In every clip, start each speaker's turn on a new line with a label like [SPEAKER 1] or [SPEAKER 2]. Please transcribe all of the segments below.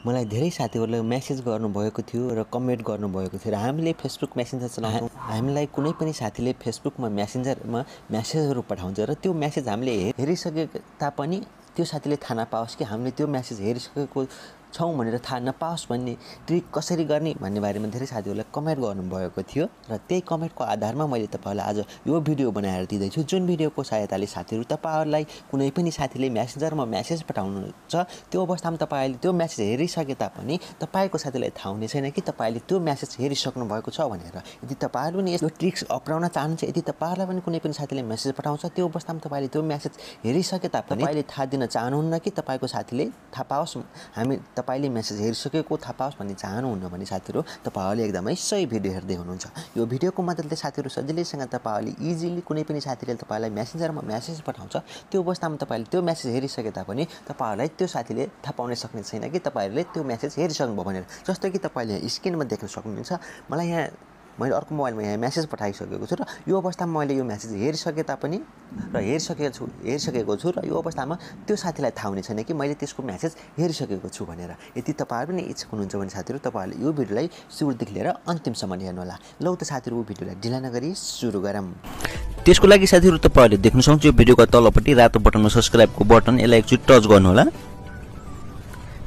[SPEAKER 1] मलाई धेरै साथीहरूले मेसेज गर्नुभएको थियो र कमेन्ट गर्नुभएको थियो र हामीले फेसबुक मेसेन्जर चलाउँछौँ। हामीलाई कुनै पनि साथीले फेसबुकमा मेसेन्जरमा मेसेजहरू पठाउँछ र त्यो मेसेज हामीले हेरिसके तापनि त्यो साथीले थाहा नपाओस् कि हामीले त्यो मेसेज हेरिसकेको छौँ भनेर थाहा नपाओस् भन्ने ट्रिक कसरी गर्ने भन्ने बारेमा धेरै साथीहरूले कमेन्ट गर्नुभएको थियो र त्यही कमेन्टको आधारमा मैले तपाईँहरूलाई आज यो भिडियो बनाएर दिँदैछु, जुन भिडियोको सहायताले साथीहरू तपाईँहरूलाई कुनै पनि साथीले मेसेन्जरमा मेसेज पठाउनुहुन्छ त्यो अवस्थामा तपाईँले त्यो मेसेज हेरिसके तापनि तपाईँको साथीलाई थाहा हुने छैन कि तपाईँले त्यो मेसेज हेरिसक्नु भएको छ भनेर। यदि तपाईँहरू पनि यो ट्रिक्स अपनाउन चाहनुहुन्छ, यदि तपाईँहरूलाई पनि कुनै पनि साथीले मेसेज पठाउँछ त्यो अवस्थामा तपाईँले त्यो मेसेज हेरिसके तापनि तपाईँले थाहा दिन चाहनुहुन्न कि तपाईँको साथीले थाहा पाओस् तपाईँले मेसेज हेरिसकेको थाहा पाओस् भन्ने चाहनुहुन्न भने साथीहरू तपाईँहरूले एकदमै सही भिडियो हेर्दै हुनुहुन्छ। यो भिडियोको मद्दतले साथीहरू सजिलैसँग तपाईँहरूले इजिली कुनै पनि साथीले तपाईँलाई मेसेन्जरमा मेसेज पठाउँछ त्यो अवस्थामा तपाईँले त्यो मेसेज हेरिसके तापनि तपाईँहरूलाई त्यो साथीले थाहा पाउन सक्ने छैन कि तपाईँहरूले त्यो मेसेज हेरिसक्नुभयो भनेर। जस्तो कि तपाईँले यहाँ स्क्रिनमा देख्न सक्नुहुन्छ, मलाई यहाँ मैले अर्को मोबाइलमा यहाँ मेसेज पठाइसकेको छु र यो अवस्थामा मैले यो मेसेज हेरिसके तापनि हेरिसकेको छु र यो अवस्थामा त्यो साथीलाई थाहा हुने छैन कि मैले त्यसको मेसेज हेरिसकेको छु भनेर। यदि तपाईँहरू पनि इच्छुक हुनुहुन्छ भने साथीहरू तपाईँहरूले यो भिडियोलाई सुरुदेखि लिएर अन्तिमसम्म हेर्नुहोला। लौ त साथीहरू भिडियोलाई ढिला नगरी सुरु गरौँ।
[SPEAKER 2] त्यसको लागि साथीहरू तपाईँहरूले देख्न सक्नुहुन्छ यो भिडियोको तलपट्टि रातो बटनमा सब्स्क्राइबको बटन, यसलाई एकचोटि टच गर्नुहोला।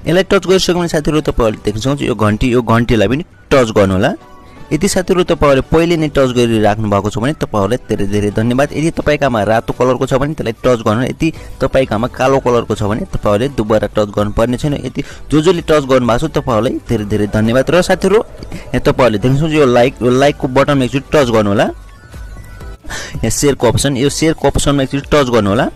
[SPEAKER 2] यसलाई टच गरिसक्यो भने साथीहरू तपाईँहरूले देख्न सक्नुहुन्छ यो घन्टीलाई पनि टच गर्नुहोला। यदि साथीहरू तपाईँहरूले पहिले नै टच गरिराख्नु भएको छ भने तपाईँहरूलाई धेरै धेरै धन्यवाद। यदि तपाईँकामा रातो कलरको छ भने त्यसलाई टच गर्नु, यदि तपाईँकामा कालो कलरको छ भने तपाईँहरूले दुबारा टच गर्नुपर्ने छैन। यदि जसले टच गर्नुभएको छ तपाईँहरूलाई धेरै धेरै धन्यवाद। र साथीहरू यहाँ तपाईँहरूले देख्न सक्नुहुन्छ यो लाइकको बटनमा एकचोटि टच गर्नुहोला। यहाँ सेयरको अप्सनमा एकचोटि टच गर्नुहोला।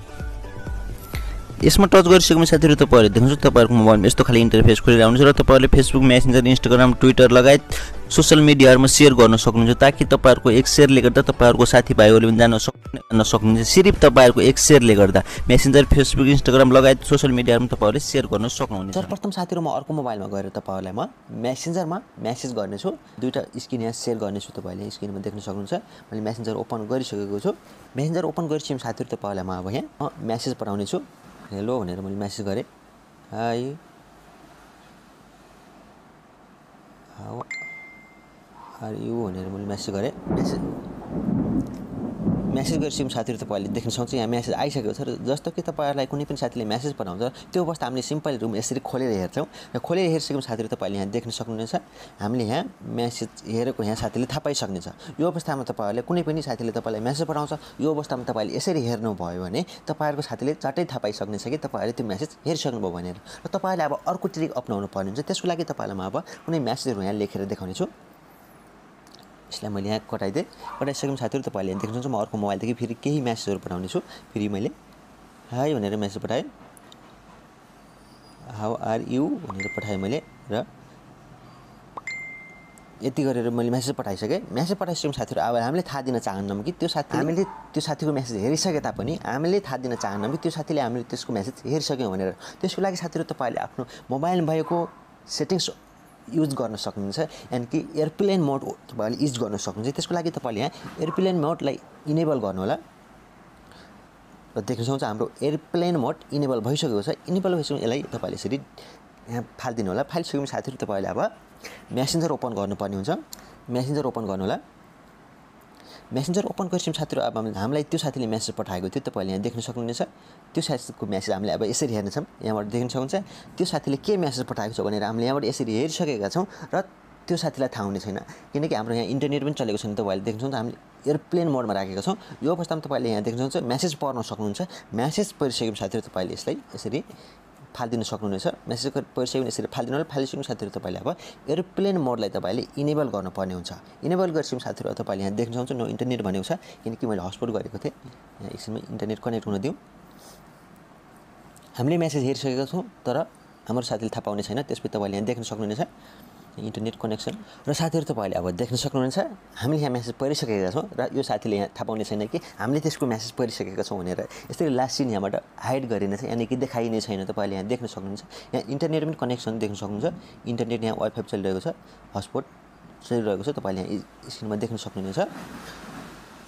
[SPEAKER 2] यसमा टच गरिसकेपछि साथीहरू तपाईँहरूले देख्नुहुन्छ तपाईँहरूको मोबाइलमा यस्तो खाली इन्टरफेस खोलेर आउनुहुन्छ र तपाईँहरूले फेसबुक, मेसेन्जर, इन्स्टाग्राम, ट्विटर लगायत सोसल मिडियाहरूमा सेयर गर्न सक्नुहुन्छ ताकि तपाईँहरूको एक सेयरले गर्दा तपाईँहरूको साथीभाइहरूले पनि जान सक्नुहुन्छ। सिर्फ तपाईँहरूको एक सेयरले गर्दा मेसेन्जर, फेसबुक, इन्स्टाग्राम लगायत सोसल मिडियाहरूमा तपाईँहरूले सेयर गर्न सक्नुहुनेछ।
[SPEAKER 1] सर्वप्रथम साथीहरू म अर्को मोबाइलमा गएर तपाईँहरूलाई म मेसेन्जरमा मेसेज गर्नेछु। दुईवटा स्क्रिन यहाँ सेयर गर्नेछु, तपाईँहरूले स्क्रिनमा देख्न सक्नुहुन्छ। मैले मेसेन्जर ओपन गरिसकेको छु। मेसेन्जर ओपन गरिसकेपछि साथीहरू तपाईँहरूलाई म अब यहाँ मेसेज पठाउनेछु। हेलो भनेर मैले मेसेज गरेँ, हाई हाउ आर यु भनेर मैले मेसेज गरेँ। मेसेज गरिसकेपछि साथीहरू तपाईँहरूले देख्न सक्नुहुन्छ यहाँ मेसेज आइसकेको छ। र जस्तो कि तपाईँहरूलाई कुनै पनि साथीले मेसेज पठाउँछ त्यो अवस्था हामीले सिम्पल रुम यसरी खोलेर हेर्छौँ र खोलेर हेरिसकेपछि साथीहरू तपाईँहरूले यहाँ देख्न सक्नुहुनेछ हामीले यहाँ मेसेज हेरेको यहाँ साथीले थाहा पाइसक्नेछ। यो अवस्थामा तपाईँहरूले कुनै पनि साथीले तपाईँलाई मेसेज पठाउँछ यो अवस्थामा तपाईँले यसरी हेर्नुभयो भने तपाईँहरूको साथीले चट्टै थाहा पाइसक्नेछ कि तपाईँहरूले त्यो मेसेज हेरिसक्नुभयो भनेर। र तपाईँहरूले अब अर्को ट्रिक अपनाउनु पर्ने हुन्छ। त्यसको लागि तपाईँलाई म अब कुनै मेसेजहरू यहाँ लेखेर देखाउनेछु। यसलाई मैले यहाँ कटाइसकेपछि साथीहरू तपाईँहरूले देख्न सक्नुहुन्छ म अर्को मोबाइलदेखि फेरि केही मेसेजहरू पठाउनेछु। फेरि मैले हाई भनेर मेसेज पठाएँ, हाउ आर यु भनेर पठाएँ मैले र यति गरेर मैले मेसेज पठाइसकेँ। मेसेज पठाइसकेपछि साथीहरू अब हामीले थाहा दिन चाहन्नौँ कि हामीले त्यो साथीको मेसेज हेरिसके तापनि हामीले थाहा दिन चाहन्नौँ कि त्यो साथीले हामीले त्यसको मेसेज हेरिसक्यौँ भनेर। त्यसको लागि साथीहरू तपाईँहरूले आफ्नो मोबाइल भएको सेटिङ्स युज गर्न सक्नुहुन्छ, यानि कि एयरप्लेन मोड तपाईँले युज गर्न सक्नुहुन्छ। त्यसको लागि तपाईँले यहाँ एयरप्लेन मोडलाई इनेबल गर्नु होला। र देख्न सक्नुहुन्छ हाम्रो एयरप्लेन मोड इनेबल भइसकेको छ। इनेबल भइसकेपछि यसलाई तपाईँले यसरी यहाँ फालिदिनु होला। फालिसकेपछि साथीहरू तपाईँले अब मेसेन्जर ओपन गर्नुपर्ने हुन्छ। मेसेन्जर ओपन गर्नु होला। मेसेन्जर ओपन गरिसकेपछि साथीहरू अब हामीलाई त्यो साथीले मेसेज पठाएको थियो तपाईँले यहाँ देख्न सक्नुहुनेछ। त्यो साथीको मेसेज हामीले अब यसरी हेर्नेछौँ। यहाँबाट देख्न सक्नुहुन्छ त्यो साथीले के मेसेज पठाएको छ भनेर हामीले यहाँबाट यसरी हेरिसकेका छौँ र त्यो साथीलाई थाहा हुने छैन किनकि हाम्रो यहाँ इन्टरनेट पनि चलेको छैन। तपाईँले देख्न सक्नुहुन्छ हामीले एयरप्लेन मोडमा राखेका छौँ। यो अवस्थामा तपाईँले यहाँ देख्न सक्नुहुन्छ मेसेज पढ्न सक्नुहुन्छ। मेसेज पढिसकेपछि साथीहरू तपाईँले यसलाई यसरी फालिदिनु सक्नुहुनेछ। मेसेज पढिसकेपछि यसरी फालिदिनु होला। फालिसकेपछि साथीहरू तपाईँले अब एयरप्लेन मोडलाई तपाईँले इनेबल गर्नुपर्ने हुन्छ। इनेबल गरिसकेपछि साथीहरू तपाईँले यहाँ देख्न सक्नुहुन्छ नो इन्टरनेट भनेको छ किनकि मैले हटस्पट गरेको थिएँ। यहाँ एकछिनमा इन्टरनेट कनेक्ट हुन दिउँ। हामीले मेसेज हेरिसकेका छौँ तर हाम्रो साथीले थाहा पाउने छैन। त्यसपछि तपाईँले यहाँ देख्न सक्नुहुनेछ इन्टरनेट कनेक्सन। र साथीहरू तपाईँले अब देख्न सक्नुहुनेछ हामीले यहाँ मेसेज पढिसकेका छौँ र यो साथीले यहाँ थाहा पाउने छैन कि हामीले त्यसको मेसेज पढिसकेका छौँ भनेर। यसरी लास्ट सिन यहाँबाट हाइड गरिनेछ, यानि कि देखाइने छैन। तपाईँले यहाँ देख्न सक्नुहुन्छ यहाँ इन्टरनेट पनि कनेक्सन देख्न सक्नुहुन्छ। इन्टरनेट यहाँ वाइफाई चलिरहेको छ, हटस्पट चलिरहेको छ। तपाईँले यहाँ स्क्रिनमा देख्न सक्नुहुनेछ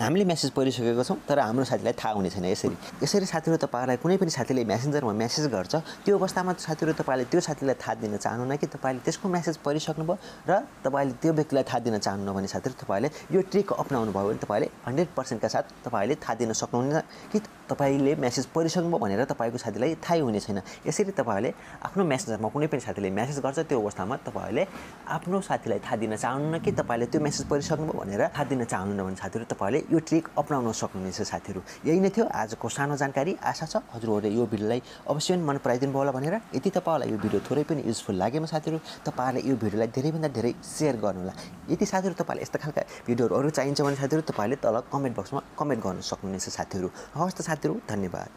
[SPEAKER 1] हामीले मेसेज पढिसकेको छौँ तर हाम्रो साथीलाई थाहा हुने छैन। यसरी साथीहरू तपाईँहरूलाई कुनै पनि साथीले मेसेन्जरमा मेसेज गर्छ, त्यो अवस्थामा साथीहरू तपाईँले त्यो साथीलाई थाहा दिन चाहनुहुन्न कि तपाईँले त्यसको मेसेज पढिसक्नुभयो र तपाईँले त्यो व्यक्तिलाई थाहा दिन चाहनुहुन्न भने साथीहरू तपाईँले यो ट्रिक अपनाउनु भयो भने तपाईँले 100% का साथ तपाईँले थाहा दिन सक्नुहुन्न कि तपाईँले मेसेज पढिसक्नुभयो भनेर तपाईँको साथीलाई थाहै हुने छैन। यसरी तपाईँहरूले आफ्नो मेसेन्जरमा कुनै पनि साथीले मेसेज गर्छ, त्यो अवस्थामा तपाईँहरूले आफ्नो साथीलाई थाहा दिन चाहनुहुन्न कि तपाईँले त्यो मेसेज पढिसक्नुभयो भनेर थाहा दिन चाहनुहुन्न भने साथीहरू तपाईँले यो ट्रिक अपनाउन सक्नुहुनेछ। साथीहरू यही नै थियो आजको सानो जानकारी। आशा छ हजुरहरूले यो भिडियोलाई अवश्य मन पराइदिनु भयो होला भनेर। यदि तपाईँहरूलाई यो भिडियो थोरै पनि युजफुल लागेमा साथीहरू तपाईँहरूले यो भिडियोलाई धेरैभन्दा धेरै सेयर गर्नुहोला। यदि साथीहरू तपाईँलाई यस्ता खालका भिडियोहरू अरू चाहिन्छ भने साथीहरू तपाईँले तल कमेन्ट बक्समा कमेन्ट गर्न सक्नुहुनेछ साथीहरू। हवस् त साथीहरू, धन्यवाद।